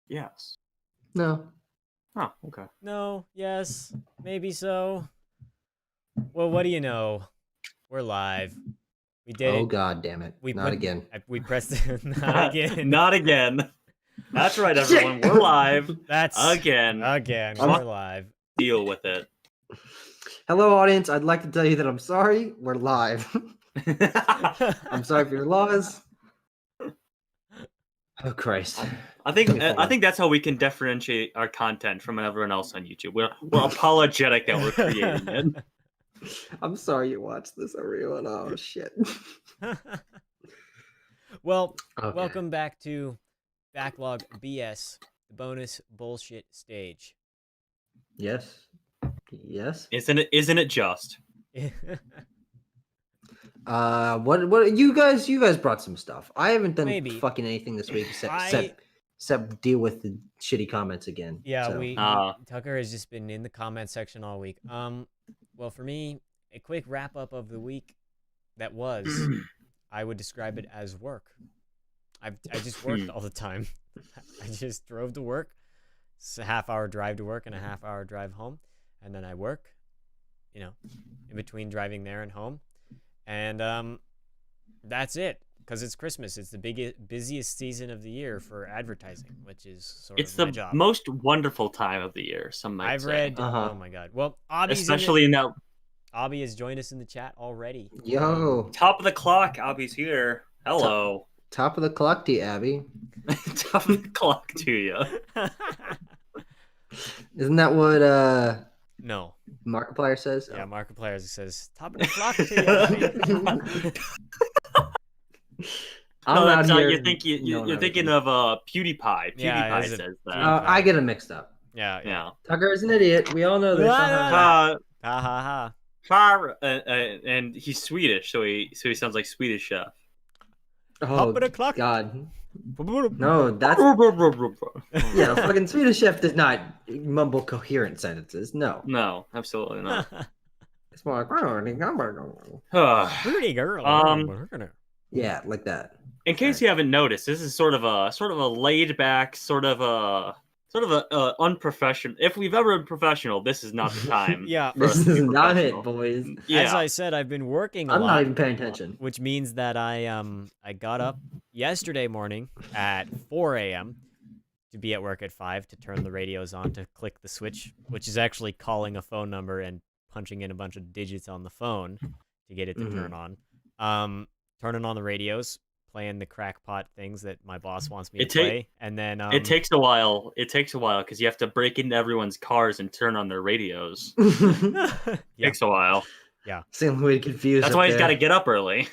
Yes. No. Oh, okay. No, yes, maybe so. Well, what do you know? We're live. We did Oh it. God damn it! Not again. We pressed it. Not again. Not again. That's right, everyone. We're live. That's again. We're live. Deal with it. Hello, audience. I'd like to tell you that I'm sorry. We're live. I'm sorry for your loss. Oh Christ! I think that's how we can differentiate our content from everyone else on YouTube. We're apologetic that we're creating it. I'm sorry you watched this, everyone. Oh shit. Well, Okay. welcome back to Backlog BS, the bonus bullshit stage. Yes. Yes. Isn't it just? What you guys brought some stuff. I haven't done Maybe. fucking anything this week except deal with the shitty comments again. Yeah, so. Tucker has just been in the comment section all week. Well, for me, a quick wrap up of the week that was, I would describe it as work. I just worked all the time. I just drove to work. It's a half-hour drive to work and a half-hour drive home, and then I work, in between driving there and home, and that's it. Because it's Christmas. It's the busiest season of the year for advertising, which is sort of my job. It's the most wonderful time of the year, some might say. Read, oh my God. Well, especially in that... Abby has joined us in the chat already. Yo. Top of the clock, Abby's here. Hello. Top of the clock to you, Abby. Top of the clock to you. Isn't that what No. Markiplier says? Yeah, Markiplier says top of the clock to you, Abby. You're thinking of PewDiePie. PewDiePie says that. I get them mixed up. Yeah. Tucker is an idiot. We all know this. Ha ha ha. And he's Swedish, so he sounds like Swedish chef. Oh top of the clock. God. No, that's yeah. Fucking Swedish chef does not mumble coherent sentences. No, absolutely not. It's more like pretty girl. Yeah, like that. In case you haven't noticed, this is sort of a laid back, sort of a unprofessional. If we've ever been professional, this is not the time. Yeah, this is not it, boys. Yeah. As I said, I've been working a lot. I'm not even paying attention. Which means that I got up yesterday morning at 4 a.m. to be at work at 5 to turn the radios on, to click the switch, which is actually calling a phone number and punching in a bunch of digits on the phone to get it to turn on. Turning on the radios, playing the crackpot things that my boss wants me to play, and then it takes a while. It takes a while because you have to break into everyone's cars and turn on their radios. Takes a while. Yeah, same way confused. That's why he's got to get up early.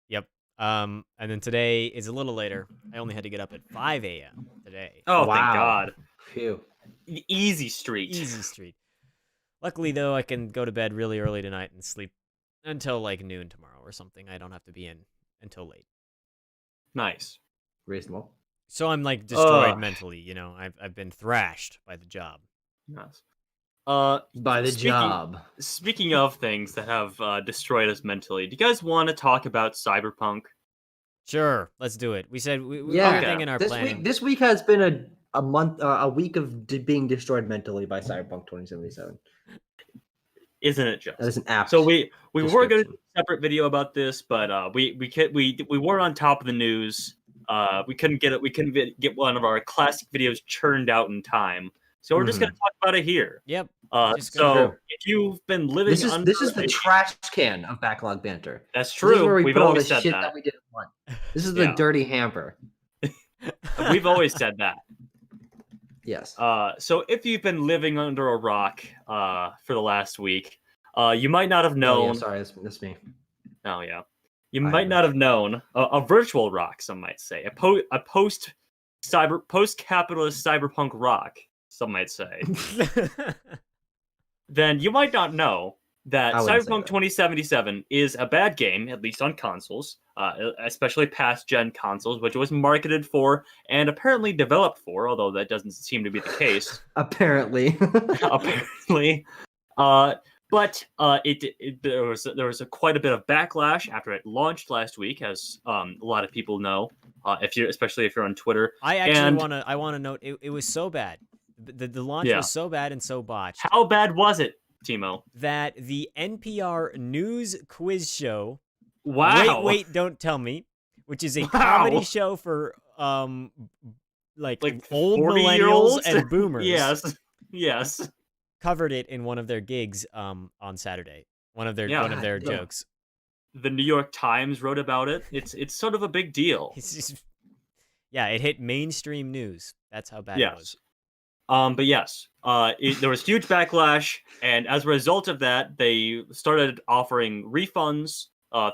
Yep. And then today is a little later. I only had to get up at 5 a.m. today. Oh, wow. Thank God. Phew. Easy street. Easy street. Luckily, though, I can go to bed really early tonight and sleep until like noon tomorrow or something. I don't have to be in until late. Nice. Reasonable. So I'm like destroyed mentally, I've been thrashed by the job. Yes. By the job. Speaking of things that have destroyed us mentally, do you guys want to talk about Cyberpunk? Sure, let's do it. We said we everything in our planning. This week has been a week of being destroyed mentally by Cyberpunk 2077. Isn't it just? That is an apt. So we were going to do a separate video about this, but we were on top of the news. We couldn't get it. We couldn't get one of our classic videos churned out in time. So we're just going to talk about it here. Yep. So if you've been living, this is the trash can of backlog banter. That's true. This is where we We've put all always the said shit that we didn't want. This is the dirty hamper. We've always said that. Yes. So if you've been living under a rock for the last week, you might not have known. Oh, yeah, sorry, that's me. Oh yeah, you might not have known a virtual rock. Some might say a post-capitalist cyberpunk rock. Some might say. Then you might not know that Cyberpunk 2077 is a bad game, at least on consoles, especially past-gen consoles, which it was marketed for and apparently developed for, although that doesn't seem to be the case. Apparently. Apparently. But there was quite a bit of backlash after it launched last week, as a lot of people know. especially if you're on Twitter. I actually want to note it was so bad. The launch was so bad and so botched. How bad was it, Timo? That the NPR news quiz show, Wow. Wait, Don't Tell Me, which is a comedy show for like old millennials and boomers. Yes. Covered it in one of their gigs on Saturday. One of their jokes. The New York Times wrote about it. It's sort of a big deal. It hit mainstream news. That's how bad it was. But yes, there was huge backlash, and as a result of that, they started offering refunds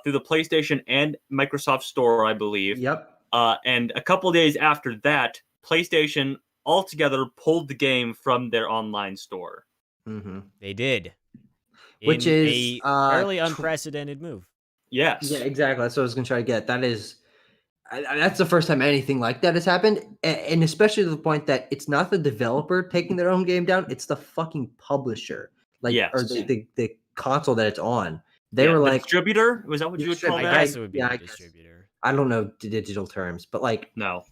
through the PlayStation and Microsoft Store, I believe. Yep. And a couple days after that, PlayStation altogether pulled the game from their online store. Mm-hmm. They did. Which is a fairly unprecedented move. Yes. Yeah, exactly. That's what I was going to try to get. That is, that's the first time anything like that has happened. And especially to the point that it's not the developer taking their own game down. It's the fucking publisher. Or the console that it's on. They were like... distributor? Was that what you would call that? I guess it would be a distributor. I don't know the digital terms, but like... No.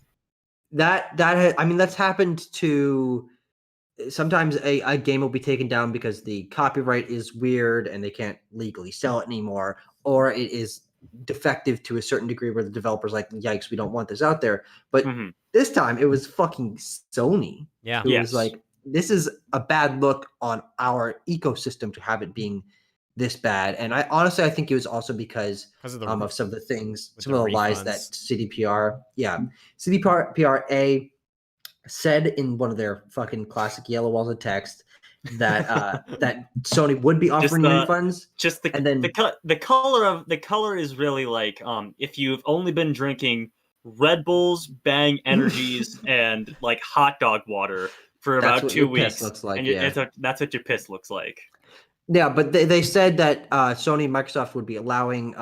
That's happened to... Sometimes a game will be taken down because the copyright is weird and they can't legally sell it anymore, or it is defective to a certain degree where the developer's like, yikes, we don't want this out there. But this time it was fucking Sony. Yeah. Who was like, this is a bad look on our ecosystem to have it being this bad. And I honestly think it was also because of some of the things, some of the lies that CDPR said in one of their fucking classic yellow walls of text that that Sony would be offering refunds. The color is really like if you've only been drinking Red Bulls, Bang Energies, and like hot dog water for about 2 weeks. Looks like, that's what your piss looks like. Yeah, but they said that Sony and Microsoft would be allowing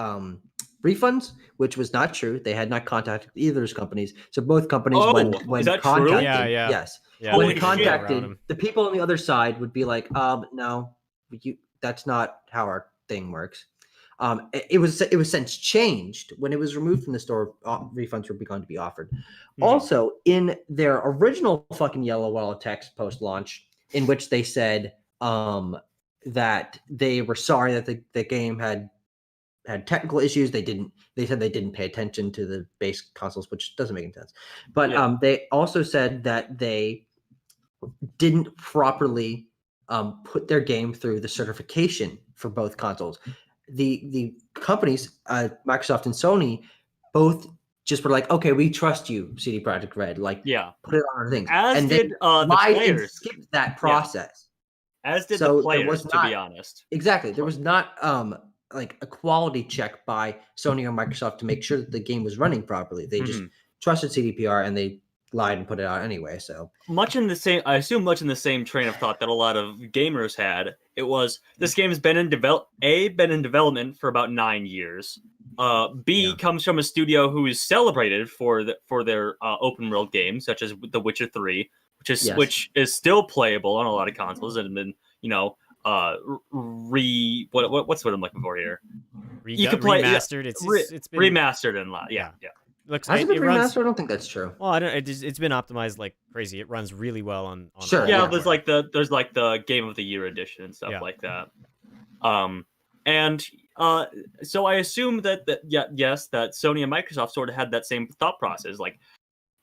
refunds, which was not true. They had not contacted either of those companies. So both companies, when contacted, true? Yes, when contacted, the people on the other side would be like, no, that's not how our thing works. It was since changed when it was removed from the store. Refunds were begun to be offered. Mm-hmm. Also, in their original fucking yellow wall of text post launch, in which they said that they were sorry that the game had technical issues. They said they didn't pay attention to the base consoles, which doesn't make any sense. But they also said that they didn't properly put their game through the certification for both consoles. The companies, Microsoft and Sony, both just were like, okay, we trust you, CD Projekt Red. Like, put it on our things. As did the players. And skipped that process. As did the players, to be honest. Exactly. There was not like a quality check by Sony or Microsoft to make sure that the game was running properly. They just trusted CDPR and they lied and put it out anyway. So I assume much in the same train of thought that a lot of gamers had. It was, this game has been in development for about 9 years. B comes from a studio who is celebrated for their open world games, such as The Witcher 3, which is still playable on a lot of consoles and been, what's what I'm looking for here? You can play remastered. It's been remastered and yeah. Has it been remastered? I don't think that's true. Well, I don't. It's been optimized like crazy. It runs really well on sure. Yeah, there's like the Game of the Year edition and stuff like that. So I assume that Sony and Microsoft sort of had that same thought process. Like,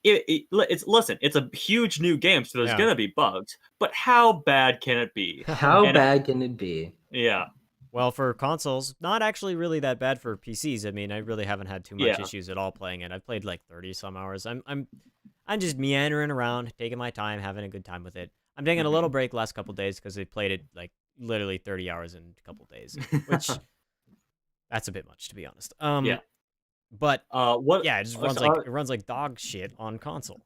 it's a huge new game, so there's gonna be bugs. But how bad can it be? How bad can it be? Yeah. Well, for consoles, not actually really that bad for PCs. I mean, I really haven't had too much issues at all playing it. I've played like 30 some hours. I'm just meandering around, taking my time, having a good time with it. I'm taking a little break last couple days because I played it like literally 30 hours in a couple days, which that's a bit much to be honest. But it runs like dog shit on console.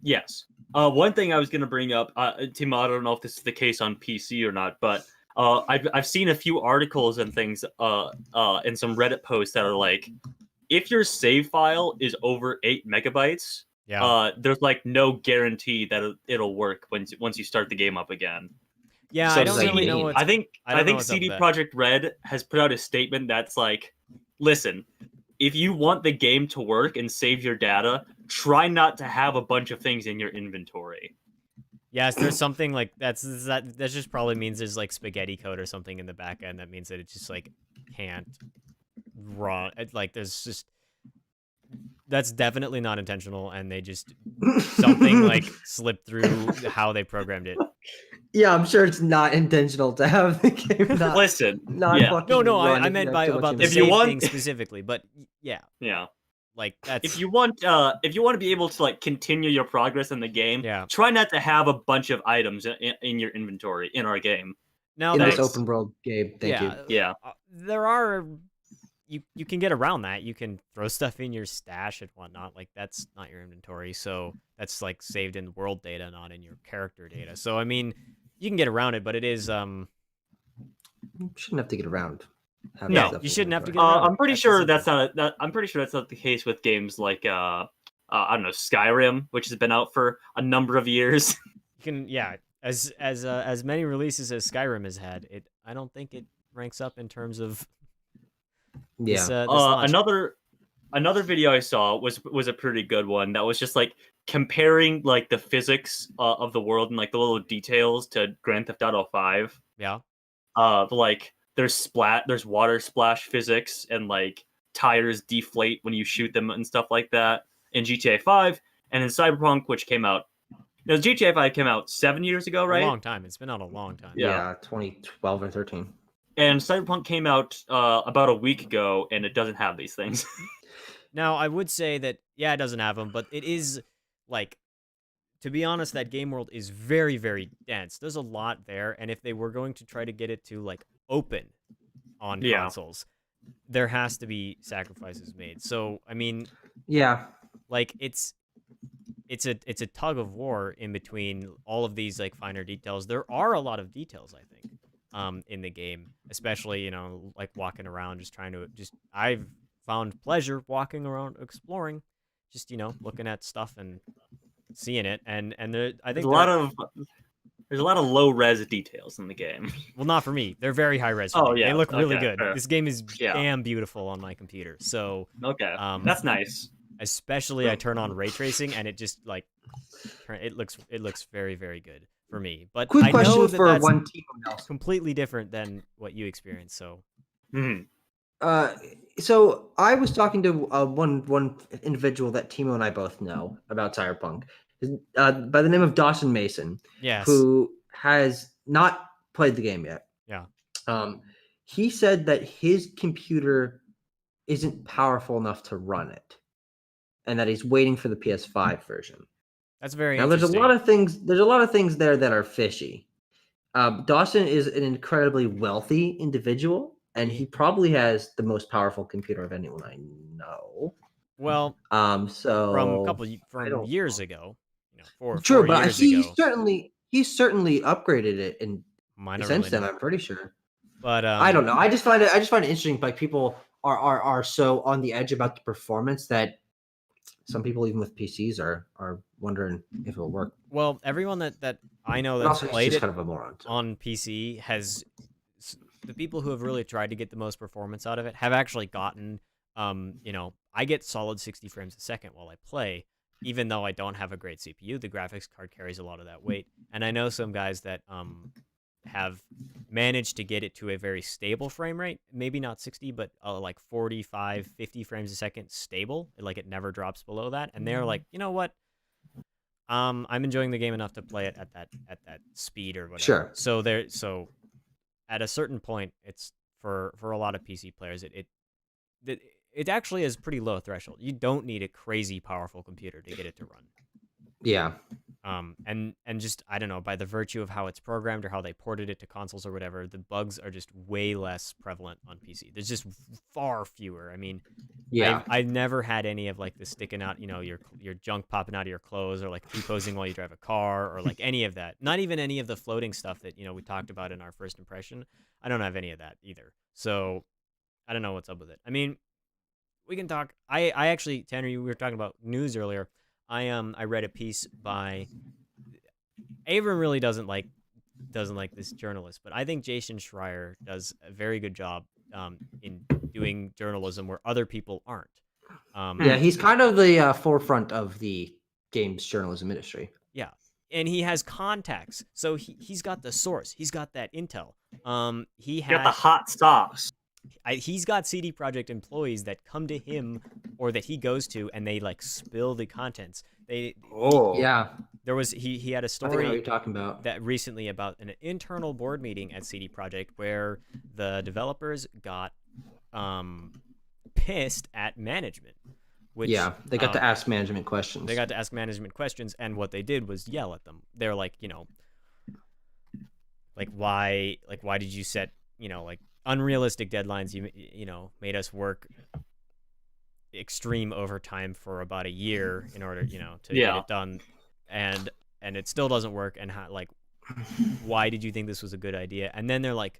Yes. One thing I was gonna bring up, Timo, I don't know if this is the case on PC or not, but I've seen a few articles and things and some Reddit posts that are like, if your save file is over 8 megabytes, there's like no guarantee that it'll work once you start the game up again. Yeah, so I don't really know what. I think CD Projekt Red has put out a statement that's like, listen, if you want the game to work and save your data, try not to have a bunch of things in your inventory. Yes, there's something like that just probably means there's like spaghetti code or something in the back end that means that it just like can't run. Like there's just that's definitely not intentional, and they just something like slipped through how they programmed it. Yeah, I'm sure it's not intentional to have the game not. Listen, fucking no, run I meant about the If you save want- thing specifically, but yeah, like that's if you want to be able to like continue your progress in the game, try not to have a bunch of items in your inventory in our game. Now in this open world game. Thank you. Yeah, there are. You can get around that. You can throw stuff in your stash and whatnot. Like that's not your inventory, so that's like saved in world data, not in your character data. So I mean, you can get around it, but it is You shouldn't have to get around. No, you shouldn't have to get around. I'm pretty sure that's not. I'm pretty sure that's not the case with games like I don't know, Skyrim, which has been out for a number of years. You can as many releases as Skyrim has had. I don't think it ranks up in terms of this another video I saw was a pretty good one that was just like comparing like the physics of the world and like the little details to Grand Theft Auto 5. Yeah. Like there's water splash physics and like tires deflate when you shoot them and stuff like that in GTA 5 and in Cyberpunk, which came out. GTA 5 came out 7 years ago, right? A long time. It's been out a long time. Yeah, 2012 or 13. And Cyberpunk came out about a week ago, and it doesn't have these things. Now, I would say that, it doesn't have them, but it is, like, to be honest, that game world is very, very dense. There's a lot there, and if they were going to try to get it to, like, open on consoles, there has to be sacrifices made. So, I mean... Yeah. Like, it's a tug of war in between all of these, like, finer details. There are a lot of details, I think. In the game, especially, like walking around, I've found pleasure walking around, exploring, just, looking at stuff and seeing it. And I think there's a lot of low res details in the game. Well, not for me. They're very high res. Oh, yeah. They look really good. Fair. This game is damn beautiful on my computer. So, that's nice. Especially I turn on ray tracing and it just like, it looks very, very good. For me, but quick I question know that for that's one team completely different than what you experienced. So, so I was talking to one individual that Timo and I both know about Cyberpunk, by the name of Dawson Mason. Yes, who has not played the game yet. Yeah. He said that his computer isn't powerful enough to run it, and that he's waiting for the PS5 version. That's very now. There's a lot of things. There's a lot of things there that are fishy. Dawson is an incredibly wealthy individual, and he probably has the most powerful computer of anyone I know. Well, so from years ago, true, but he certainly upgraded it since then. I'm pretty sure. But I don't know. I just find it interesting. Like people are so on the edge about the performance that some people, even with PCs, are wondering if it'll work. Well, everyone that I know that's played it kind of a moron, on PC has the people who have really tried to get the most performance out of it have actually gotten. I get solid 60 frames a second while I play, even though I don't have a great CPU. The graphics card carries a lot of that weight, and I know some guys that have managed to get it to a very stable frame rate, maybe not 60, but like 45, 50 frames a second stable. Like it never drops below that. And they're like, you know what? I'm enjoying the game enough to play it at that speed or whatever. Sure. So at a certain point, it's for a lot of PC players, it actually is pretty low threshold. You don't need a crazy powerful computer to get it to run. Yeah. And just, I don't know, by the virtue of how it's programmed or how they ported it to consoles or whatever, the bugs are just way less prevalent on PC. There's just far fewer. I mean, I've never had any of like the sticking out, your junk popping out of your clothes or like T-posing while you drive a car or like any of that. Not even any of the floating stuff that, we talked about in our first impression. I don't have any of that either. So I don't know what's up with it. I mean, we can talk. I actually, Tanner, we were talking about news earlier. I read a piece by Avram really doesn't like this journalist, but I think Jason Schreier does a very good job in doing journalism where other people aren't. Yeah, he's kind of the forefront of the games journalism industry. Yeah, and he has contacts, so he's got the source. He's got that intel. He got the hot sauce. He's got CD Projekt employees that come to him or that he goes to, and they like spill the contents. Yeah. There was he had a story I think I know what you're talking about that recently about an internal board meeting at CD Projekt where the developers got pissed at management. Which, yeah, they got to ask management questions. They got to ask management questions, and what they did was yell at them. They're like, like why did you set, like unrealistic deadlines? You made us work extreme overtime for about a year in order, to get it done, and it still doesn't work. And why did you think this was a good idea? And then they're like,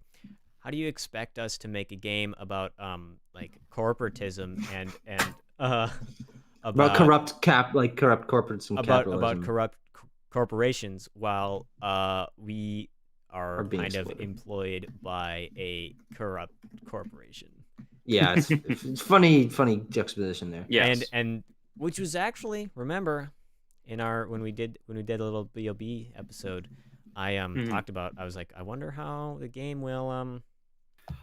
how do you expect us to make a game about like corporatism and about corrupt corporates and capitalism. About corrupt corporations while we are kind of employed by a corrupt corporation. Yeah, it's funny juxtaposition there. Yes. And which was actually, remember, in our when we did a little BLB episode, I talked about, I was like, I wonder how the game will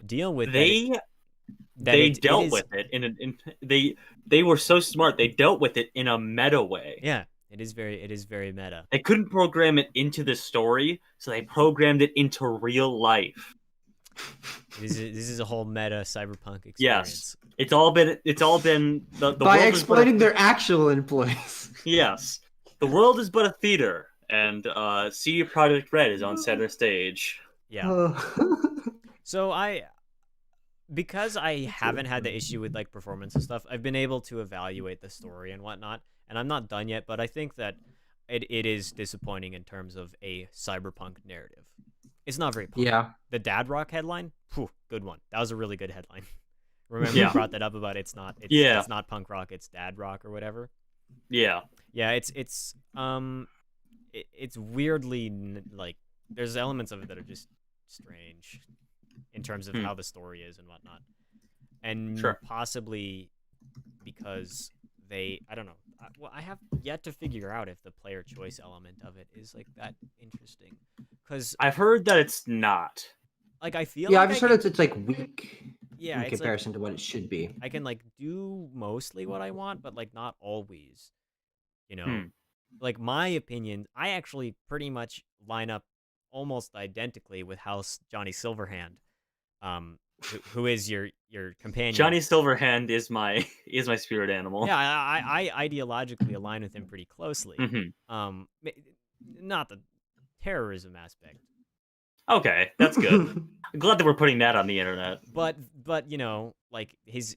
deal with they dealt with it they were so smart. They dealt with it in a meta way. Yeah, it is very meta. They couldn't program it into the story, so they programmed it into real life. This is a whole meta cyberpunk experience. Yes, it's all been the by exploiting their actual employees. Yes, the world is but a theater, and CD Projekt Red is on center stage. Yeah. So because I haven't had the issue with like performance and stuff, I've been able to evaluate the story and whatnot, and I'm not done yet, but I think that it is disappointing in terms of a cyberpunk narrative. It's not very punk. Yeah. The Dad Rock headline, good one. That was a really good headline. Remember you brought that up about it's not punk rock, it's dad rock or whatever. Yeah. Yeah, it's weirdly like there's elements of it that are just strange in terms of how the story is and whatnot, and possibly because I don't know. Well, I have yet to figure out if the player choice element of it is like that interesting, because I've heard that it's not. Like I feel I've just heard it's like weak. Yeah, in comparison to what it should be. I can like do mostly what I want, but like not always. Like my opinion, I actually pretty much line up almost identically with how Johnny Silverhand, who is your companion. Johnny Silverhand is my spirit animal. Yeah, I ideologically align with him pretty closely. Not the terrorism aspect. Okay, that's good. I'm glad that we're putting that on the internet. But like his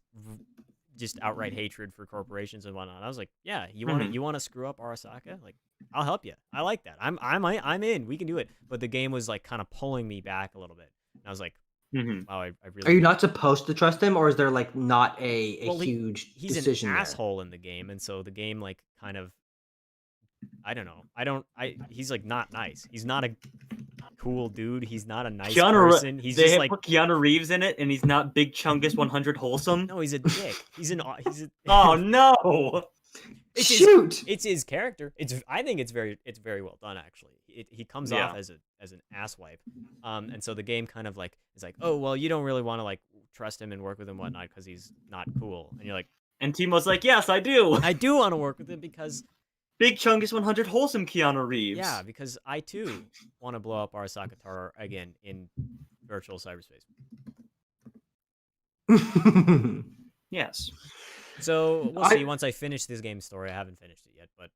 just outright hatred for corporations and whatnot. I was like, yeah, you want to screw up Arasaka? Like, I'll help you. I like that. I'm in. We can do it. But the game was like kind of pulling me back a little bit. And I was like, wow, I really. Are you not supposed to trust him, or is there like not a huge he's decision an there? asshole in the game, and so the game like kind of. I don't know. He's like not nice. He's not a cool dude. He's not a nice person. He's just like put Keanu Reeves in it, and he's not Big Chungus 100 wholesome. No, he's a dick. Oh no! It's his character. I think it's very well done actually. He comes off as an asswipe, and so the game kind of like is like, oh well, you don't really want to like trust him and work with him and whatnot because he's not cool, and you're like, and Timo's like, yes, I do. I do want to work with him because. Big Chungus 100 wholesome Keanu Reeves. Yeah, because I too want to blow up Arasaka Taro again in virtual cyberspace. Yes. So we'll see once I finish this game's story. I haven't finished it yet, but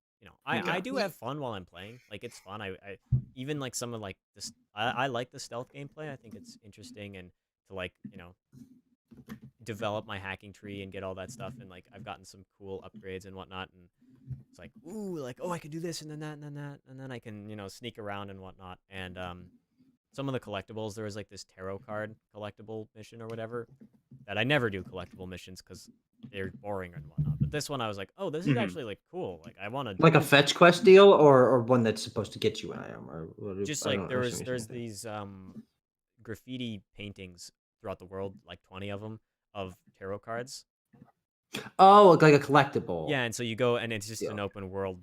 I do have fun while I'm playing. Like it's fun. I even like some of like this. I like the stealth gameplay. I think it's interesting and to like develop my hacking tree and get all that stuff. And like I've gotten some cool upgrades and whatnot. And it's like, ooh, like, oh, I could do this and then that and then that. And then I can, sneak around and whatnot. And some of the collectibles, there was like this tarot card collectible mission or whatever that I never do collectible missions because they're boring and whatnot. But this one I was like, oh, this is actually like cool. Like I want to like a fetch quest deal or one that's supposed to get you an item or just like there's these graffiti paintings throughout the world, like 20 of them, of tarot cards. Oh, like a collectible. Yeah, and so you go, and it's just an open world,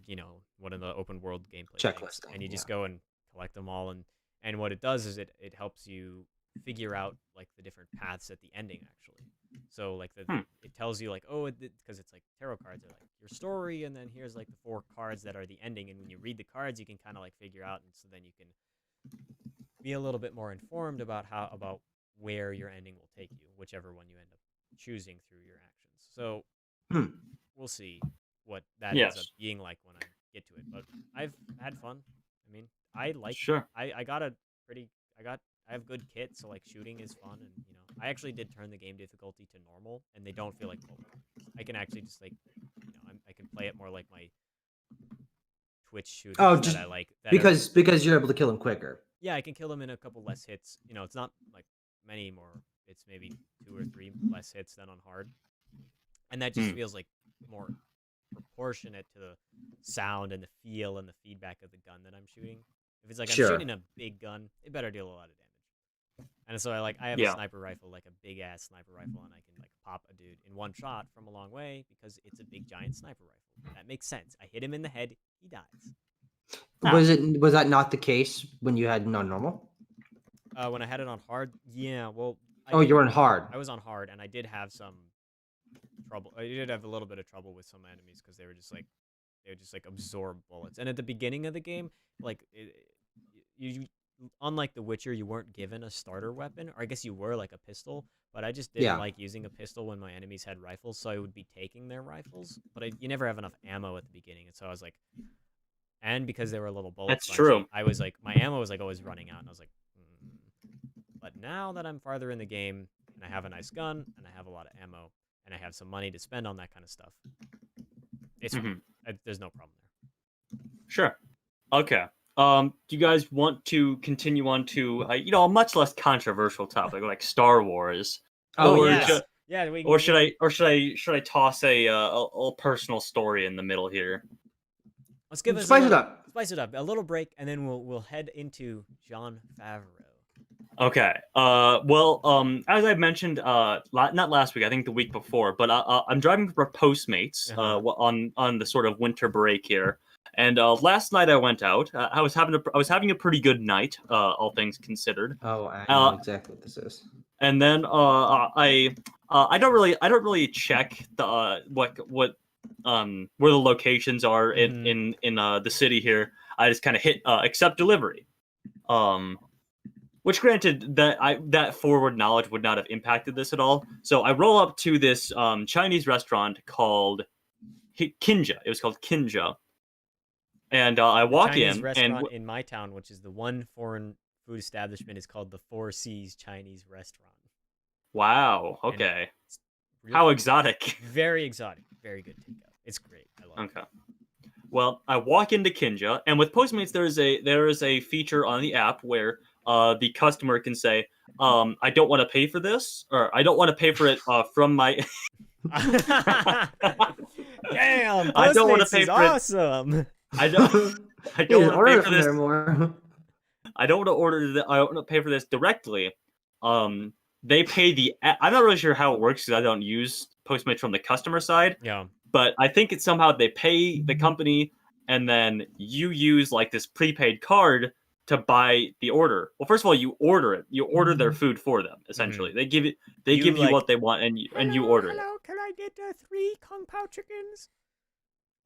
one of the open world gameplay checklist things, and you just go and collect them all, and what it does is it helps you figure out like the different paths at the ending actually. So like it tells you like, oh, because it's like tarot cards are like your story, and then here's like the 4 cards that are the ending, and when you read the cards, you can kind of like figure out, and so then you can be a little bit more informed about where your ending will take you, whichever one you end up choosing through your actions. So we'll see what that ends up being like when I get to it. But I've had fun. I mean, I like. Sure. I have good kit, so like shooting is fun, and I actually did turn the game difficulty to normal, and they don't feel like bullet games. I can actually just like, I can play it more like my Twitch shooters that I like. Because you're able to kill them quicker. Yeah, I can kill them in a couple less hits. It's not like many more. It's maybe 2 or 3 less hits than on hard, and that just feels like more proportionate to the sound and the feel and the feedback of the gun that I'm shooting. If it's like I'm shooting a big gun, it better deal a lot of damage. And so I have a sniper rifle, like a big ass sniper rifle, and I can like pop a dude in one shot from a long way because it's a big giant sniper rifle. That makes sense. I hit him in the head, he dies. Was that not the case when you had non-normal? When I had it on hard, yeah. Well, you were on hard. I was on hard, and I did have some trouble. I did have a little bit of trouble with some enemies because they would just like absorb bullets. And at the beginning of the game, like you unlike The Witcher, you weren't given a starter weapon, or I guess you were, like a pistol. But I just didn't like using a pistol when my enemies had rifles, so I would be taking their rifles. But you never have enough ammo at the beginning, and so I was like, and because they were a little bullets, that's true. I was like, my ammo was like always running out, and I was like. But now that I'm farther in the game, and I have a nice gun, and I have a lot of ammo, and I have some money to spend on that kind of stuff, it's fine. There's no problem there. Sure. Okay. Do you guys want to continue on to a much less controversial topic like Star Wars? Should I toss a personal story in the middle here? Let's give it spice it up. A little break, and then we'll head into Jon Favreau. Okay. As I mentioned, not last week, I think the week before, but I'm driving for Postmates on the sort of winter break here, and last night I went out. I was having a pretty good night, all things considered. Oh, I know exactly what this is. And then I don't really check the where the locations are in the city here. I just kind of hit accept delivery. Which, granted, that forward knowledge would not have impacted this at all. So I roll up to this Chinese restaurant called Kinja. It was called Kinja, and I walk Chinese in. Restaurant in my town, which is the one foreign food establishment, is called the 4 C's Chinese Restaurant. Wow. Okay. Really how exotic! Very exotic. Very good takeout. It's great. I love it. Okay. Well, I walk into Kinja, and with Postmates, there is a feature on the app where the customer can say, I don't want to pay for this, or I don't want to pay for it from my. Damn, Postmates I don't want to pay for awesome. It. I don't want to pay for this. I don't want to pay for this directly. They pay I'm not really sure how it works because I don't use Postmates from the customer side. Yeah. But I think it's somehow they pay the company, and then you use like this prepaid card to buy the order. Well, first of all, you order it. You order their food for them. Essentially, they give you what they want, and you order it. Hello, can I get 3 Kung Pao chickens?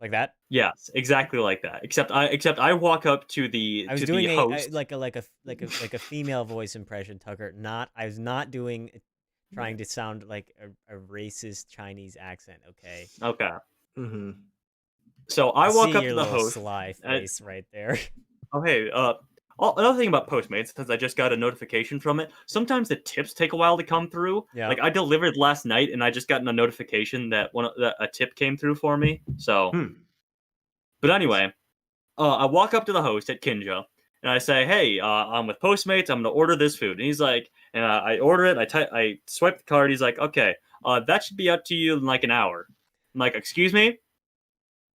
Like that? Yes, exactly like that. Except I walk up to the I was to doing the host. like a female voice impression, Tucker. I was not trying to sound like a racist Chinese accent. Okay. Okay. Mm-hmm. So I walk up to the host. Sly face right there. Okay. Another thing about Postmates, since I just got a notification from it, sometimes the tips take a while to come through. Yeah. Like I delivered last night, and I just got a notification that a tip came through for me. So, But anyway, I walk up to the host at Kinja, and I say, "Hey, I'm with Postmates. I'm gonna order this food." And he's like, and I order it. I swipe the card. He's like, "Okay, that should be out to you in like an hour." I'm like, "Excuse me,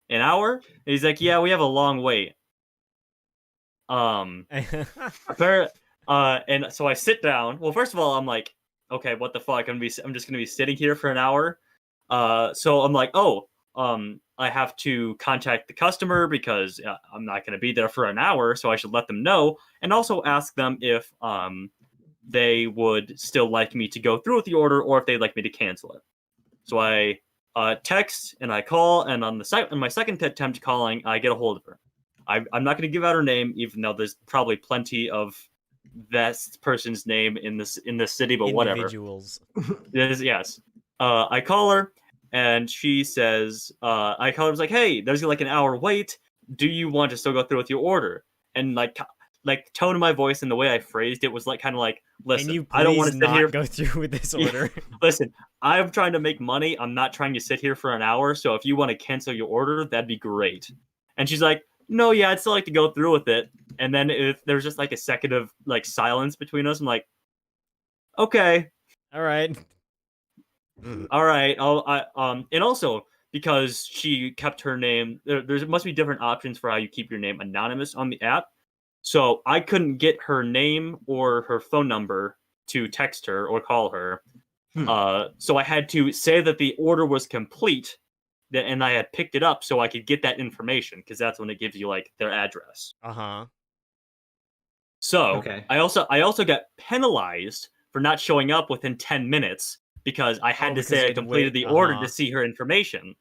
an hour?" And he's like, "Yeah, we have a long wait." And so I sit down. Well, first of all, I'm like, okay, what the fuck? I'm just gonna be sitting here for an hour. So I'm like, oh, I have to contact the customer because I'm not gonna be there for an hour, so I should let them know, and also ask them if they would still like me to go through with the order or if they'd like me to cancel it. So I text and I call, and on my second attempt calling, I get a hold of her. I'm not going to give out her name, even though there's probably plenty of that person's name in this city, but Individuals. Whatever. Yes. I call her, and she says, I call her, I was like, hey, there's like an hour wait. Do you want to still go through with your order? And like tone of my voice and the way I phrased it was like kind of like, listen, Can you I don't want to sit here. go through with this order? Listen, I'm trying to make money. I'm not trying to sit here for an hour. So if you want to cancel your order, that'd be great. And she's like, no, yeah, I'd still like to go through with it. And then if there's just like a second of like silence between us, I'm like, okay, all right. all right. And also because she kept her name, there must be different options for how you keep your name anonymous on the app. So I couldn't get her name or her phone number to text her or call her. So I had to say that the order was complete, and I had picked it up so I could get that information, because that's when it gives you like their address. So Okay. I also got penalized for not showing up within 10 minutes because I had to say I completed the order to see her information.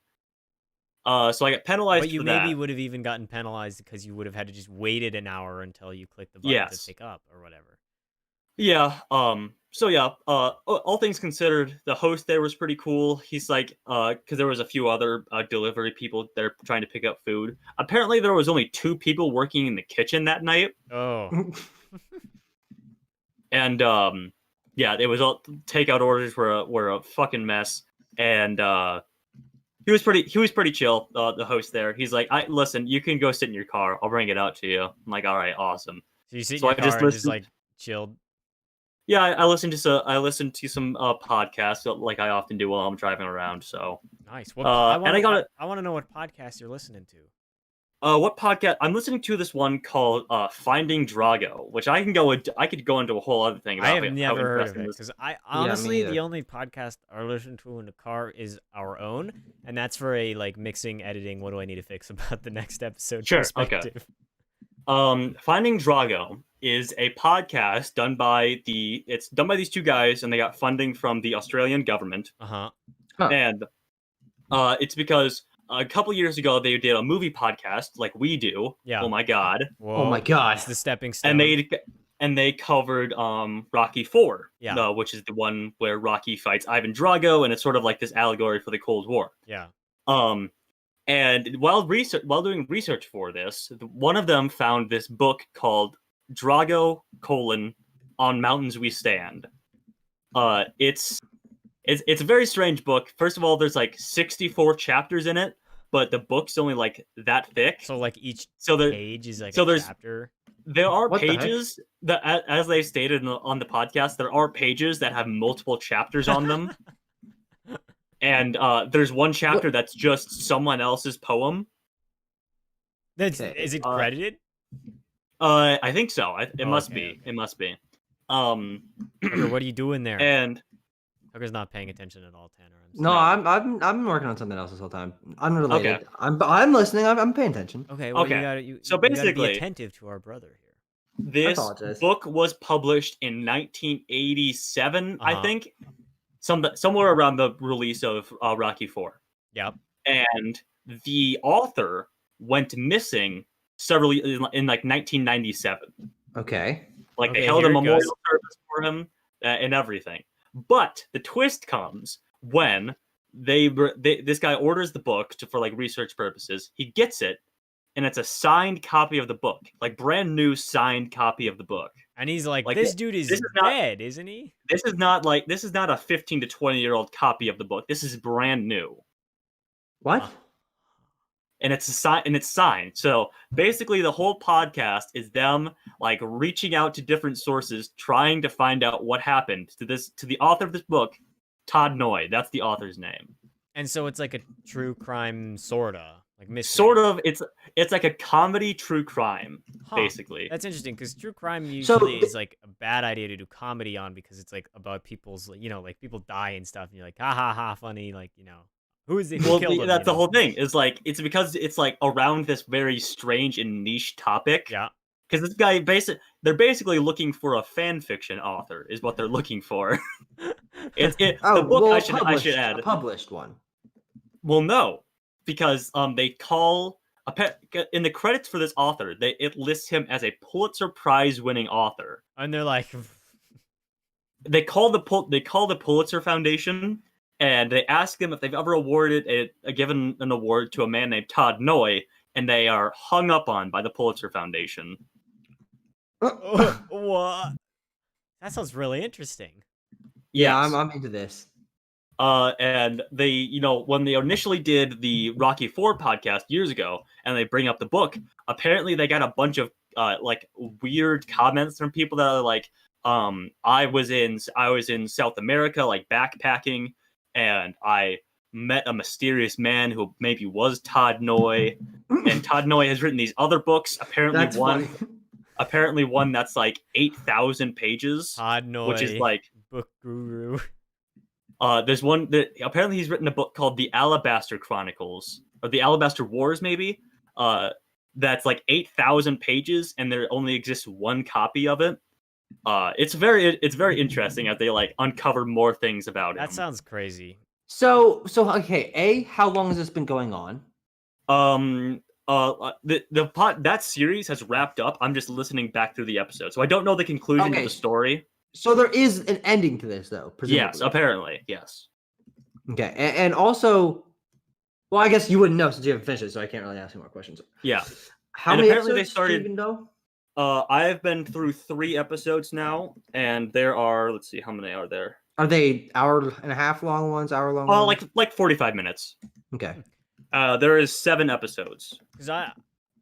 So I got penalized. But you for maybe that. would have even gotten penalized because you would have had to just waited an hour until you click the button to pick up or whatever. Yeah. So yeah. All things considered, the host there was pretty cool. He's like, because there was a few other delivery people that are trying to pick up food. Apparently, there was only 2 people working in the kitchen that night. Oh. And yeah, it was all takeout orders were a fucking mess. And he was pretty chill. The host there, he's like, listen, you can go sit in your car. I'll bring it out to you. I'm like, all right, awesome. So you sit in your car and just like chilled. Yeah, I listened to some podcasts like I often do while I'm driving around. So nice. Well, I want to know what podcast you're listening to. What podcast? I'm listening to this one called Finding Drago, which I could go into a whole other thing about. I have never heard of it because I honestly the only podcast I listen to in the car is our own, and that's for a like mixing, editing. What do I need to fix about the next episode? Sure. Okay. Finding Drago is a podcast done by these 2 guys, and they got funding from the Australian government. And it's because a couple years ago they did a movie podcast like we do. Yeah. Oh my god. Whoa. Oh my god. It's the stepping stone. And they covered Rocky 4. Yeah. Which is the one where Rocky fights Ivan Drago, and it's sort of like this allegory for the Cold War. Yeah. And while doing research for this, one of them found this book called Drago: On Mountains We Stand. It's a very strange book. First of all, there's like 64 chapters in it, but the book's only like that thick. So like each page is like a chapter. There are pages that, as they stated on the podcast, there are pages that have multiple chapters on them. And there's one chapter that's just someone else's poem. Is it credited? I think so. It must be. Okay. It must be. Tucker, what are you doing there? And Tucker's not paying attention at all, Tanner. No, I'm working on something else this whole time. Unrelated. Okay. I'm listening. I'm paying attention. Okay. Well, okay. You basically, gotta be attentive to our brother here. This book was published in 1987, I think. Somewhere around the release of Rocky 4. Yep. And the author went missing in like 1997. Okay. Like they held a memorial service for him and everything. But the twist comes when this guy orders the book for like research purposes. He gets it, and it's a signed copy of the book, like brand new signed copy of the book. And he's like this dude is dead, isn't he? This is not a 15 to 20-year-old copy of the book. This is brand new. What? And it's signed. So basically, the whole podcast is them like reaching out to different sources, trying to find out what happened to the author of this book, Todd Noy. That's the author's name. And so it's like a true crime sorta. Like mystery. Sort of. It's like a comedy true crime, basically. That's interesting because true crime usually is like a bad idea to do comedy on because it's like about people's, like people die and stuff, and you're like, ha ha ha, funny, like who is it? Who killed them? That's the whole thing. Is like it's because it's like around this very strange and niche topic. Yeah. Because this guy they're basically looking for a fan fiction author, is what they're looking for. The book I should add a published one. Well, no, because they call in the credits for this author, it lists him as a Pulitzer Prize winning author, and they're like, they call the Pulitzer Foundation, and they ask them if they've ever given an award to a man named Todd Noy, and they are hung up on by the Pulitzer Foundation. What? That sounds really interesting. Yeah, yes. I'm into this. And they, when they initially did the Rocky IV podcast years ago, and they bring up the book, apparently they got a bunch of like weird comments from people that are like, I was in South America, like backpacking, and I met a mysterious man who maybe was Todd Noy, and Todd Noy has written these other books. Apparently one that's like 8,000 pages. Todd Noy, which is like book guru. There's one that apparently he's written a book called The Alabaster Chronicles, or The Alabaster Wars, maybe. That's like 8,000 pages, and there only exists one copy of it. It's very interesting as they like uncover more things about him. That sounds crazy. So okay, how long has this been going on? That series has wrapped up. I'm just listening back through the episode, so I don't know the conclusion of the story. So there is an ending to this, though, presumably. Yes, apparently, yes. Okay, and also, well, I guess you wouldn't know since you haven't finished it, so I can't really ask you more questions. Yeah. How many episodes do you even know? I've been through 3 episodes now, and there are, let's see, how many are there? Are they hour and a half long ones, hour long ones? Like 45 minutes. Okay. There is 7 episodes. Because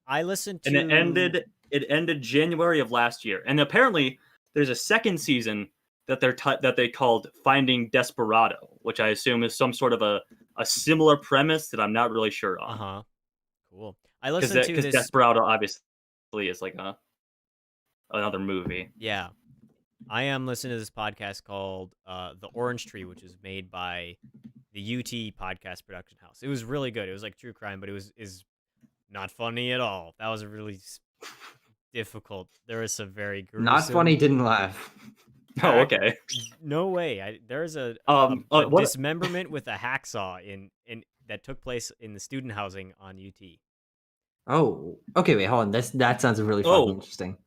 I listened to... And it ended January of last year. And apparently, there's a second season that they called Finding Desperado, which I assume is some sort of a similar premise that I'm not really sure on. Uh-huh. Cool. I listened to this... Because Desperado obviously is like another movie. Yeah. I am listening to this podcast called The Orange Tree, which is made by the UT Podcast Production House. It was really good. It was like true crime, but is not funny at all. That was a really difficult. There was some very gruesome... Not funny, didn't laugh. Oh, okay. No way. There's a dismemberment with a hacksaw in that took place in the student housing on UT. Oh, okay. Wait, hold on. That sounds really fucking interesting.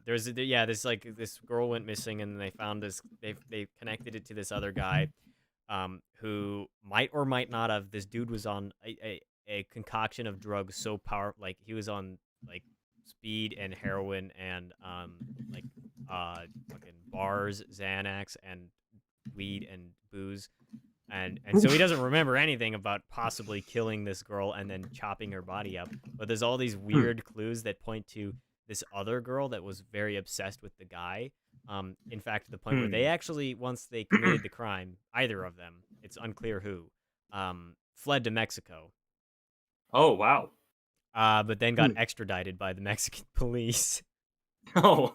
This girl went missing, and they found this. They connected it to this other guy, who might or might not have. This dude was on a concoction of drugs so powerful, like he was on like speed and heroin and fucking bars, Xanax, and weed and booze, and so he doesn't remember anything about possibly killing this girl and then chopping her body up. But there's all these weird clues that point to this other girl that was very obsessed with the guy. In fact, to the point where they actually, once they committed the crime, either of them, it's unclear who, fled to Mexico. Oh, wow. But then got extradited by the Mexican police. Oh.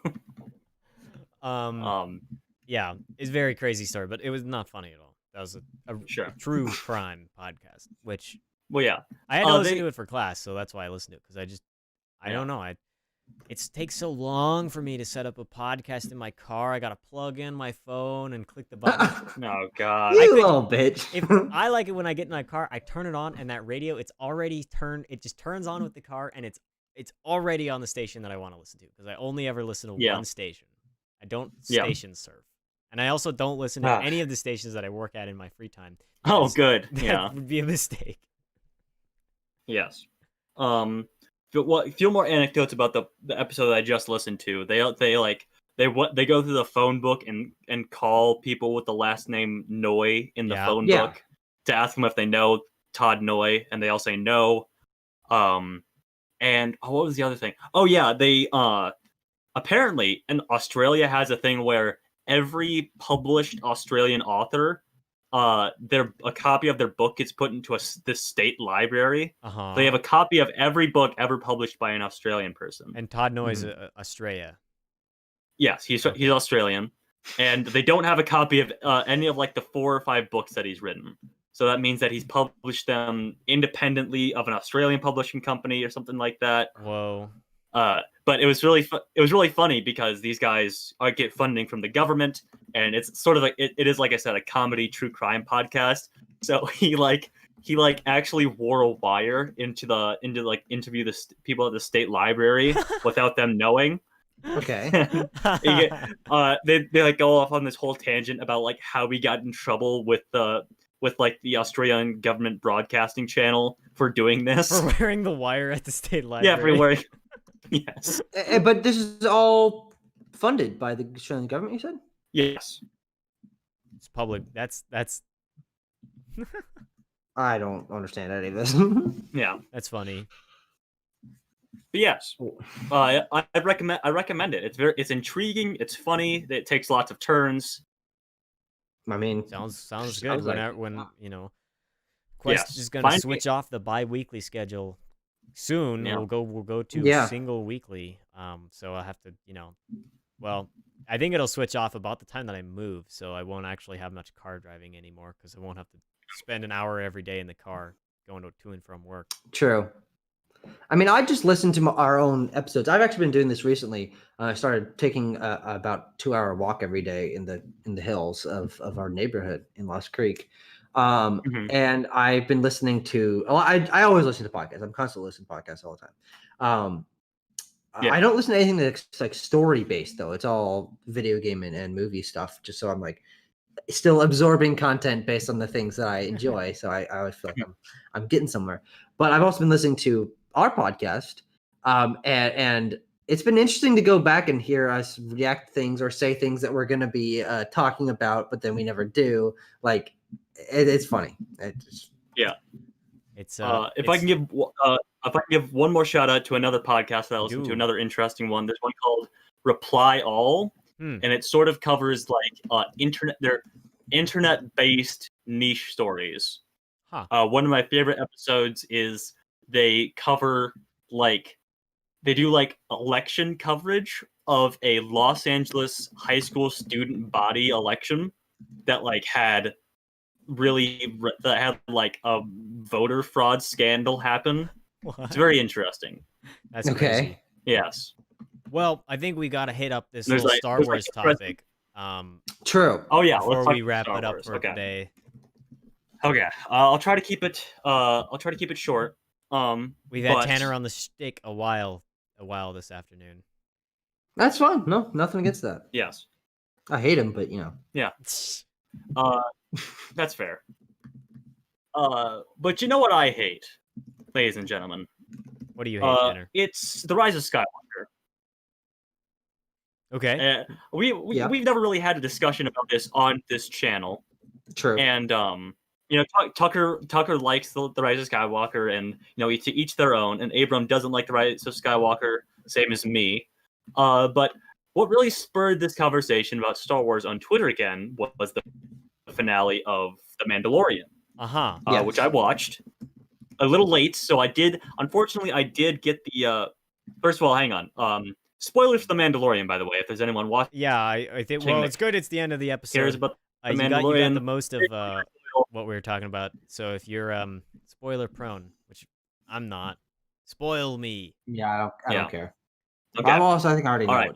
Yeah, it's a very crazy story, but it was not funny at all. That was a true crime podcast, which... Well, yeah. I had to listen to it for class, so that's why I listened to it, because I don't know, it takes so long for me to set up a podcast in my car. I gotta plug in my phone and click the button. Oh God, you little bitch! I like it when I get in my car. I turn it on, and that radio, it's already turned. It just turns on with the car, and it's already on the station that I want to listen to, because I only ever listen to one station. I don't station surf, and I also don't listen to any of the stations that I work at in my free time. Oh, good. That would be a mistake. Yes. A few more anecdotes about the episode that I just listened to. They go through the phone book and call people with the last name Noy in the phone book to ask them if they know Todd Noy, and they all say no. And what was the other thing? Oh yeah, they apparently in Australia has a thing where every published Australian author a copy of their book gets put into the state library. Uh-huh. They have a copy of every book ever published by an Australian person. And Todd Noy's Australia. Yes, he's Australian, and they don't have a copy of any of like the 4 or 5 books that he's written. So that means that he's published them independently of an Australian publishing company or something like that. Whoa. But it was really funny because these guys get funding from the government, and it's sort of like it is, like I said, a comedy true crime podcast. So he actually wore a wire into interview the people at the state library without them knowing. Okay. They like go off on this whole tangent about like how we got in trouble with the Australian government broadcasting channel for doing this. For wearing the wire at the state library. Yeah, for wearing. Yes. But this is all funded by the Australian government, you said? Yes. It's public. That's I don't understand any of this. Yeah. That's funny. But yes, I recommend it. It's intriguing. It's funny. It takes lots of turns. I mean, sounds good. When you know, Quest is going to switch off the bi-weekly schedule soon. Yeah. We'll go to single weekly. So I'll have to, well, I think it'll switch off about the time that I move, so I won't actually have much car driving anymore because I won't have to spend an hour every day in the car going to and from work. True. I mean, I just listened to our own episodes. I've actually been doing this recently. I started taking about 2-hour walk every day in the hills of our neighborhood in Lost Creek. And I've been listening to. I always listen to podcasts. I'm constantly listening to podcasts all the time. I don't listen to anything that's like story based though. It's all video game and movie stuff. Just so I'm like still absorbing content based on the things that I enjoy. So I always feel like I'm getting somewhere. But I've also been listening to our podcast, and it's been interesting to go back and hear us react to things or say things that we're going to be talking about, but then we never do. Like it's funny. It's if I can give one more shout out to another podcast that I listen to, another interesting one. There's one called Reply All, and it sort of covers like internet based niche stories. One of my favorite episodes is they cover they do election coverage of a Los Angeles high school student body election that had a voter fraud scandal happen. What? It's very interesting. That's okay. Crazy. Yes. Well, I think we got to hit up this little Star Wars topic. True. Oh yeah. Before we wrap it up for today. Okay. I'll try to keep it. I'll try to keep it short. We've had Tanner on the stick a while this afternoon. That's fine. No, nothing against that. Yes. I hate him, but Yeah. That's fair. But you know what I hate, ladies and gentlemen? What do you hate, Tanner? It's The Rise of Skywalker. Okay. We've never really had a discussion about this on this channel. True. And Tucker likes the Rise of Skywalker, and to each their own. And Abram doesn't like the Rise of Skywalker, same as me. But what really spurred this conversation about Star Wars on Twitter again was the finale of The Mandalorian, which I watched a little late. So I did get the. First of all, hang on. Spoilers for The Mandalorian, by the way, if there's anyone watching. Yeah, I think. Well, it's good. It's the end of the episode. Cares about The you Mandalorian. got the most of what we were talking about. So if you're spoiler prone, which I'm not, spoil me. Yeah, I don't care. Okay. I think I already know. All right.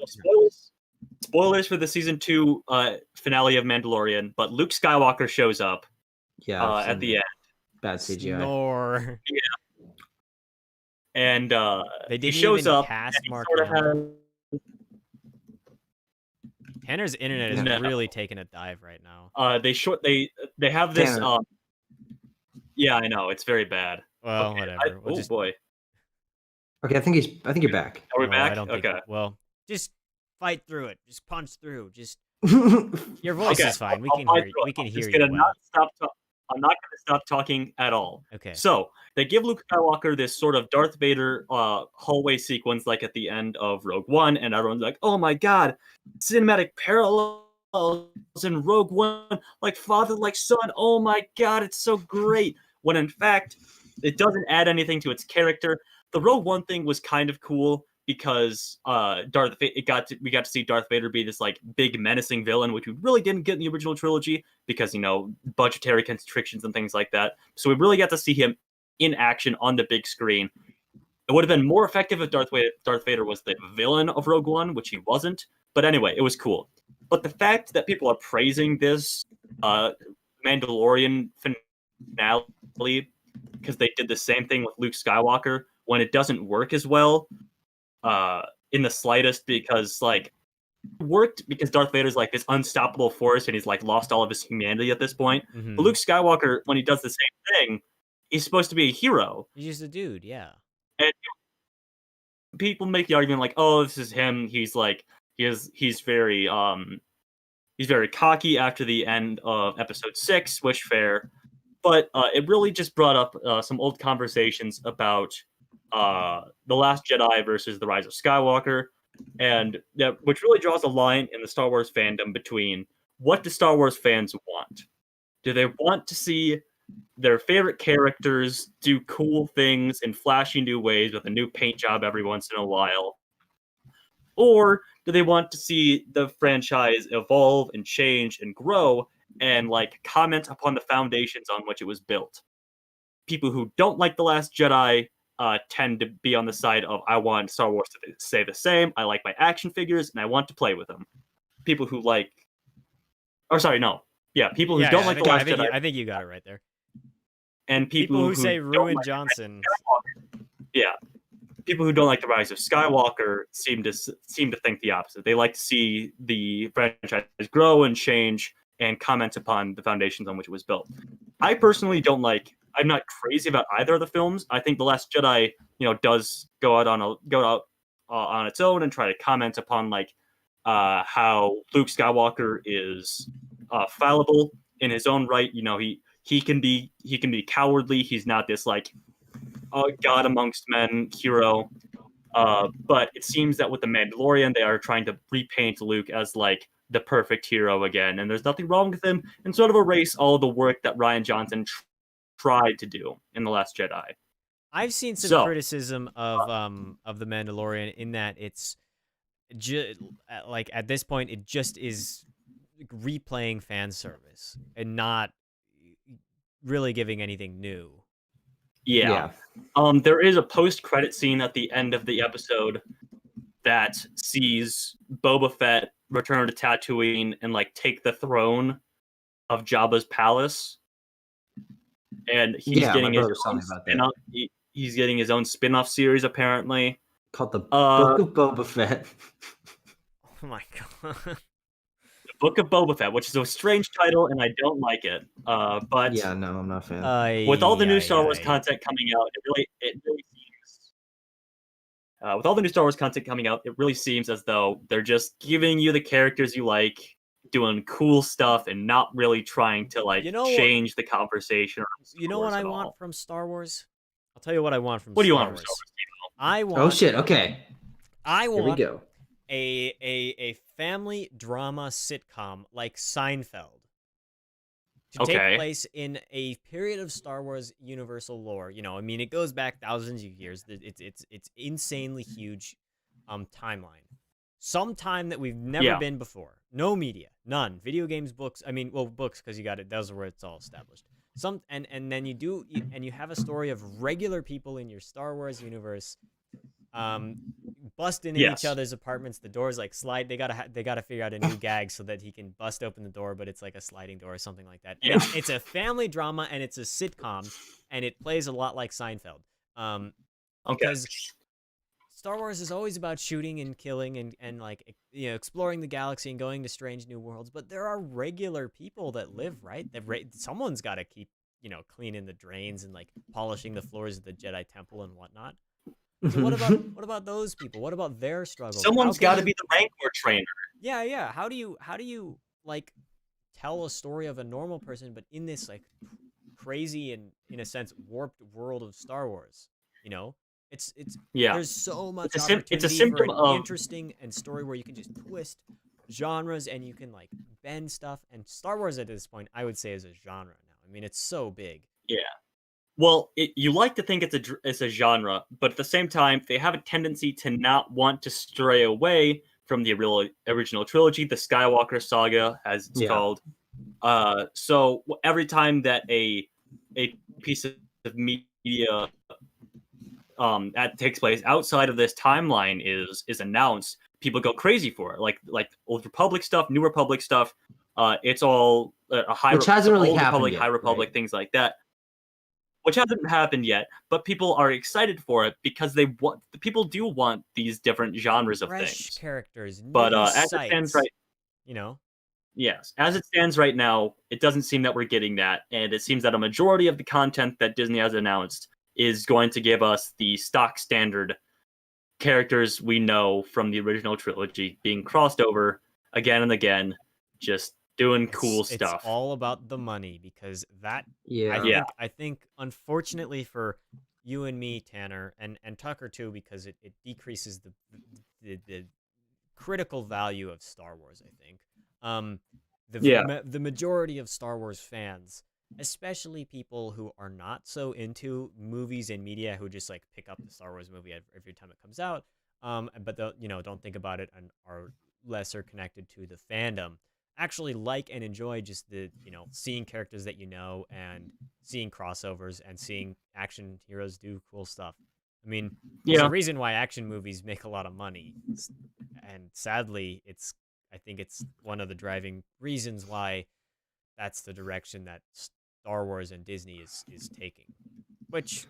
Spoilers for the season 2 finale of Mandalorian, but Luke Skywalker shows up. Yeah. At the end. Bad CGI. Snore. Yeah. And they didn't he shows even up. cast Mark sort of has... Tanner's internet is really taking a dive right now. They have this. Yeah, I know, it's very bad. Well, whatever. Boy. Okay, I think you're back. Are we back? I don't okay. Well, just fight through it. Just punch through. Just your voice is fine. We can hear you. We can hear you. I'm not going to stop talking at all. Okay. So they give Luke Skywalker this sort of Darth Vader hallway sequence, like at the end of Rogue One, and everyone's like, "Oh my God, cinematic parallels in Rogue One, like father, like son. Oh my god, it's so great. When in fact, it doesn't add anything to its character. The Rogue One thing was kind of cool because we got to see Darth Vader be this like big menacing villain, which we really didn't get in the original trilogy because budgetary constrictions and things like that. So we really got to see him in action on the big screen. It would have been more effective if Darth Vader was the villain of Rogue One, which he wasn't. But anyway, it was cool. But the fact that people are praising this Mandalorian finale because they did the same thing with Luke Skywalker when it doesn't work as well in the slightest, because like it worked because Darth Vader's like this unstoppable force and he's like lost all of his humanity at this point. Mm-hmm. But Luke Skywalker, when he does the same thing, he's supposed to be a hero. He's just a dude, yeah. And people make the argument like, oh, this is him. He's like he's very cocky after the end of episode 6, which fair. But it really just brought up some old conversations about The Last Jedi versus The Rise of Skywalker, and which really draws a line in the Star Wars fandom between what do Star Wars fans want? Do they want to see their favorite characters do cool things in flashy new ways with a new paint job every once in a while? Or do they want to see the franchise evolve and change and grow and like comment upon the foundations on which it was built? People who don't like The Last Jedi tend to be on the side of, I want Star Wars to stay the same. I like my action figures and I want to play with them. People who like, people who don't like The Last Jedi. I think you got it right there. And people who say Ruin Johnson. Yeah. People who don't like The Rise of Skywalker seem to think the opposite. They like to see the franchise grow and change and comment upon the foundations on which it was built. I personally don't like. I'm not crazy about either of the films. I think The Last Jedi, does go out on its own and try to comment upon like how Luke Skywalker is fallible in his own right. He can be cowardly. He's not this like God amongst men hero. But it seems that with The Mandalorian, they are trying to repaint Luke as like the perfect hero again, and there's nothing wrong with him, and sort of erase all the work that Rian Johnson tried to do in The Last Jedi. I've seen some criticism of The Mandalorian in that it's like at this point it just is replaying fan service and not really giving anything new. Yeah. There is a post-credit scene at the end of the episode that sees Boba Fett return to Tatooine and like take the throne of Jabba's palace. And he's getting his own spin-off. He's getting his own spin-off series apparently called the Book of Boba Fett. Oh my god. The Book of Boba Fett, which is a strange title, and I don't like it. But yeah, no, I'm not a fan. With all the new Star Wars content coming out, it really seems. With all the new Star Wars content coming out, it really seems as though they're just giving you the characters you like, doing cool stuff, and not really trying to like change the conversation. You know what I want from Star Wars? I'll tell you what I want from. What do you want from Star Wars? I want. Oh shit! Okay. I want. Here we go. A family drama sitcom like Seinfeld to take place in a period of Star Wars universal lore. It goes back thousands of years. It's insanely huge timeline. Some time that we've never been before. No media, none. Video games, books. Books because you got it. Those are where it's all established. And then you have a story of regular people in your Star Wars universe. Busting in each other's apartments. The doors like slide. They gotta figure out a new gag so that he can bust open the door, but it's like a sliding door or something like that. Yeah. It's a family drama and it's a sitcom, and it plays a lot like Seinfeld. Because Star Wars is always about shooting and killing and like exploring the galaxy and going to strange new worlds. But there are regular people that live right. Someone's got to keep cleaning the drains and like polishing the floors of the Jedi Temple and whatnot. So what about those people? What about their struggles? Someone's got to be the Rancor trainer. Yeah. How do you like tell a story of a normal person, but in this like crazy and in a sense warped world of Star Wars? There's so much opportunity for an interesting and story where you can just twist, genres and you can like bend stuff. And Star Wars at this point, I would say, is a genre now. I mean, it's so big. Yeah. Well, you like to think it's a genre, but at the same time, they have a tendency to not want to stray away from the original trilogy, the Skywalker saga, as it's called. So every time that a piece of media that takes place outside of this timeline is announced, people go crazy for it. Like Old Republic stuff, New Republic stuff. It's all which hasn't really Old happened Republic, yet, High Republic, right? things like that. Which hasn't happened yet, but people are excited for it because people do want these different genres of Fresh things. characters, but as it stands right, yes, as it stands right now, it doesn't seem that we're getting that, and it seems that a majority of the content that Disney has announced is going to give us the stock standard characters we know from the original trilogy being crossed over again and again, just doing cool stuff. It's all about the money because that. Yeah. I think unfortunately for you and me, Tanner, and Tucker too, because it decreases the critical value of Star Wars. I think. The majority of Star Wars fans, especially people who are not so into movies and media, who just like pick up the Star Wars movie every time it comes out, but don't think about it and are lesser connected to the fandom, actually like and enjoy just the seeing characters that and seeing crossovers and seeing action heroes do cool stuff. I mean, there's a reason why action movies make a lot of money, and sadly, I think it's one of the driving reasons why that's the direction that Star Wars and Disney is taking, which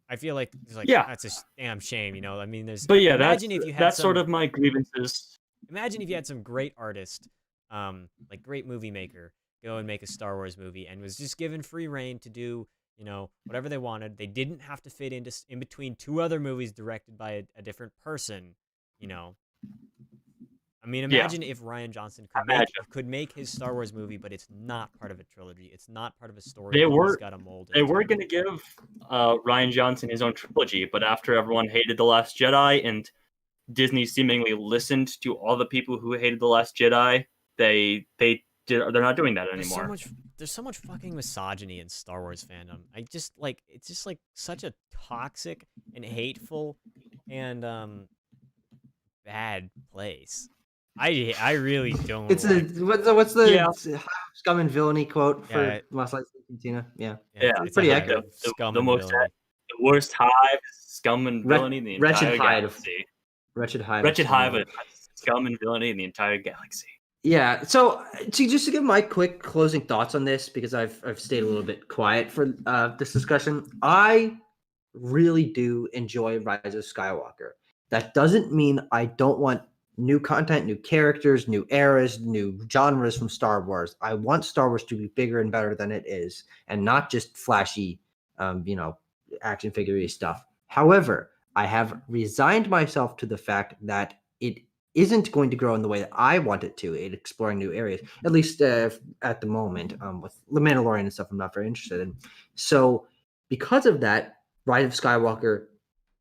I feel like is like that's a damn shame, I mean, imagine if you had sort of my grievances. Imagine if you had some great artist, like great movie maker, go and make a Star Wars movie and was just given free reign to do, whatever they wanted. They didn't have to fit in between two other movies directed by a different person, I mean, imagine if Rian Johnson could make his Star Wars movie, but it's not part of a trilogy. It's not part of a story. He's got a mold. They were going to give Rian Johnson his own trilogy, but after everyone hated The Last Jedi and Disney seemingly listened to all the people who hated The Last Jedi, they're not doing that anymore. There's so much fucking misogyny in Star Wars fandom. It's just like such a toxic and hateful and bad place. I really don't. It's what's the scum and villainy quote for Mos Eisley Cantina? Yeah, it's pretty accurate. The worst hive, scum and villainy in the entire galaxy. Wretched hive of scum and villainy in the entire galaxy. Yeah. So just to give my quick closing thoughts on this, because I've stayed a little bit quiet for this discussion, I really do enjoy Rise of Skywalker. That doesn't mean I don't want new content, new characters, new eras, new genres from Star Wars. I want Star Wars to be bigger and better than it is, and not just flashy, action figure stuff. However, I have resigned myself to the fact that it isn't going to grow in the way that I want it to, in exploring new areas, at least at the moment. With The Mandalorian and stuff, I'm not very interested in. So because of that, Rise of Skywalker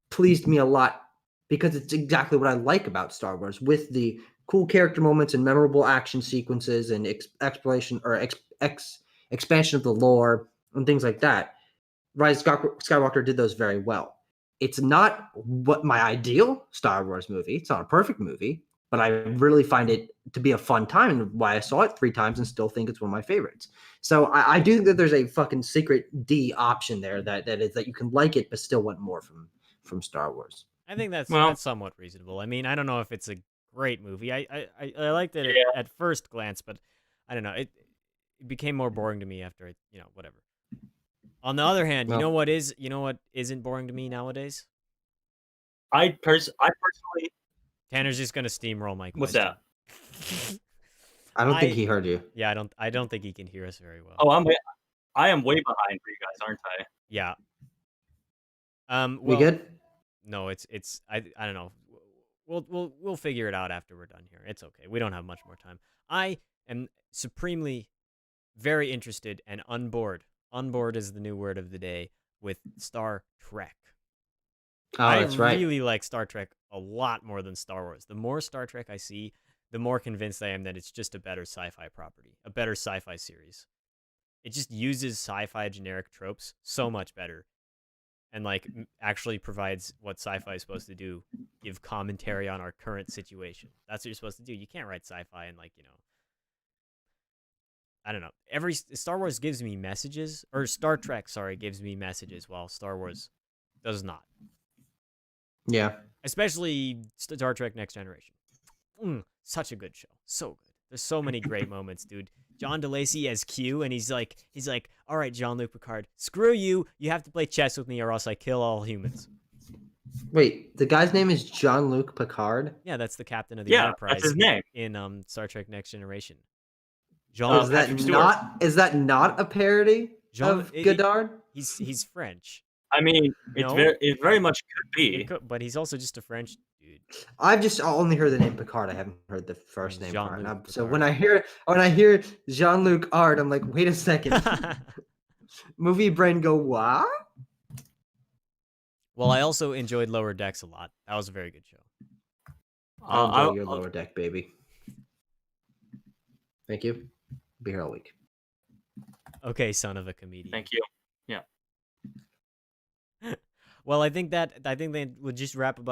pleased me a lot, because it's exactly what I like about Star Wars, with the cool character moments and memorable action sequences and exploration or expansion of the lore and things like that. Rise of Skywalker did those very well. It's not what my ideal Star Wars movie. It's not a perfect movie, but I really find it to be a fun time, and why I saw it 3 times and still think it's one of my favorites. So I do think that there's a fucking secret D option there that is that you can like it but still want more from Star Wars. I think that's somewhat reasonable. I mean, I don't know if it's a great movie. I liked it at first glance, but I don't know. It became more boring to me after it, whatever. On the other hand, you know what isn't boring to me nowadays? I personally, Tanner's just gonna steamroll my question. What's that? I don't think he heard you. Yeah, I don't think he can hear us very well. Oh, I am way behind for you guys, aren't I? Yeah. We good? No, it's I don't know. We'll figure it out after we're done here. It's okay. We don't have much more time. I am supremely very interested and on board. On board is the new word of the day with Star Trek. Oh, that's right. I really like Star Trek a lot more than Star Wars. The more Star Trek I see, the more convinced I am that it's just a better sci-fi property, a better sci-fi series. It just uses sci-fi generic tropes so much better, and like actually provides what sci-fi is supposed to do: give commentary on our current situation. That's what you're supposed to do. You can't write sci-fi and like, I don't know. Every Star Wars gives me messages, or Star Trek, sorry, gives me messages, while Star Wars does not. Yeah. Especially Star Trek Next Generation. Such a good show. So good. There's so many great moments, dude. John DeLacy as Q, and he's like, all right, Jean-Luc Picard, screw you. You have to play chess with me or else I kill all humans. Wait, the guy's name is Jean-Luc Picard? Yeah, that's the captain of the Enterprise. That's his name. In Star Trek Next Generation. Is that not a parody of Godard? He's French. I mean, it very much could be. But he's also just a French dude. I've just only heard the name Picard. I haven't heard the first name Picard. So when I hear Jean-Luc Art, I'm like, wait a second. Movie brain go, what? Well, I also enjoyed Lower Decks a lot. That was a very good show. I'll enjoy your Lower Deck, baby. Thank you. Be here all week. Okay, son of a comedian. Thank you. Yeah. Well, I think they would just wrap it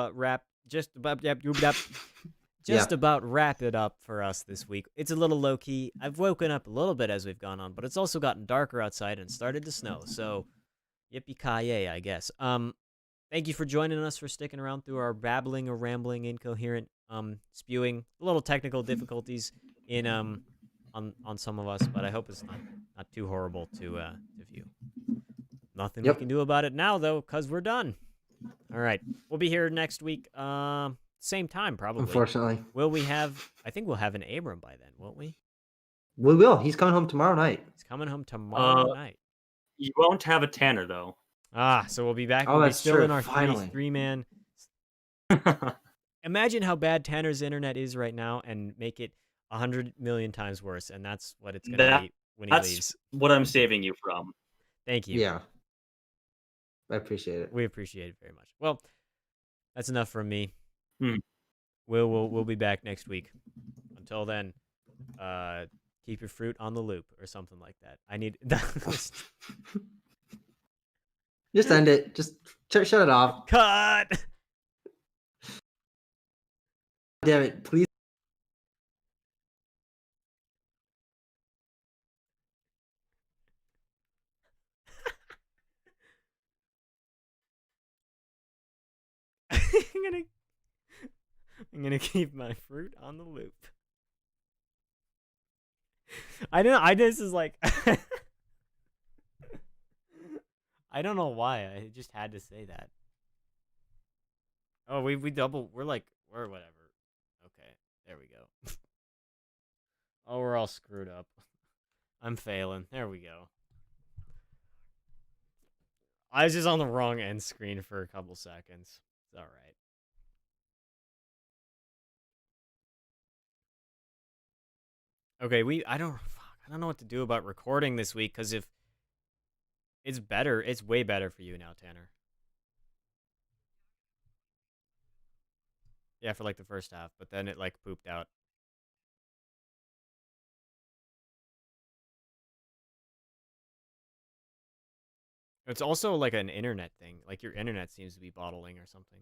up for us this week. It's a little low key. I've woken up a little bit as we've gone on, but it's also gotten darker outside and started to snow. So, yippee-ki-yay, I guess. Thank you for joining us, for sticking around through our babbling or rambling, incoherent, spewing, a little technical difficulties in on some of us, but I hope it's not too horrible to view. Nothing we can do about it now, though, because we're done. All right. We'll be here next week. Same time, probably. Unfortunately. Will we have... I think we'll have an Abram by then, won't we? We will. He's coming home tomorrow night. He's coming home tomorrow night. You won't have a Tanner, though. So we'll be back. Oh, we'll that's be still true. in our Finally. three-man... Imagine how bad Tanner's internet is right now and make it 100 million times worse, and that's what it's going to be when he leaves. That's what I'm saving you from. Thank you. Yeah. I appreciate it. We appreciate it very much. Well, that's enough from me. Hmm. We'll be back next week. Until then, keep your fruit on the loop or something like that. I need... Just end it. Just shut it off. Cut! Damn it. Please. I'm gonna keep my fruit on the loop. This is like I don't know why. I just had to say that. Oh, we're whatever. Okay, there we go. Oh, we're all screwed up. I'm failing. There we go. I was just on the wrong end screen for a couple seconds. It's all right. Okay, I don't know what to do about recording this week, because if it's better, it's way better for you now, Tanner. Yeah, for like the first half, but then it like pooped out. It's also like an internet thing. Like your internet seems to be bottling or something.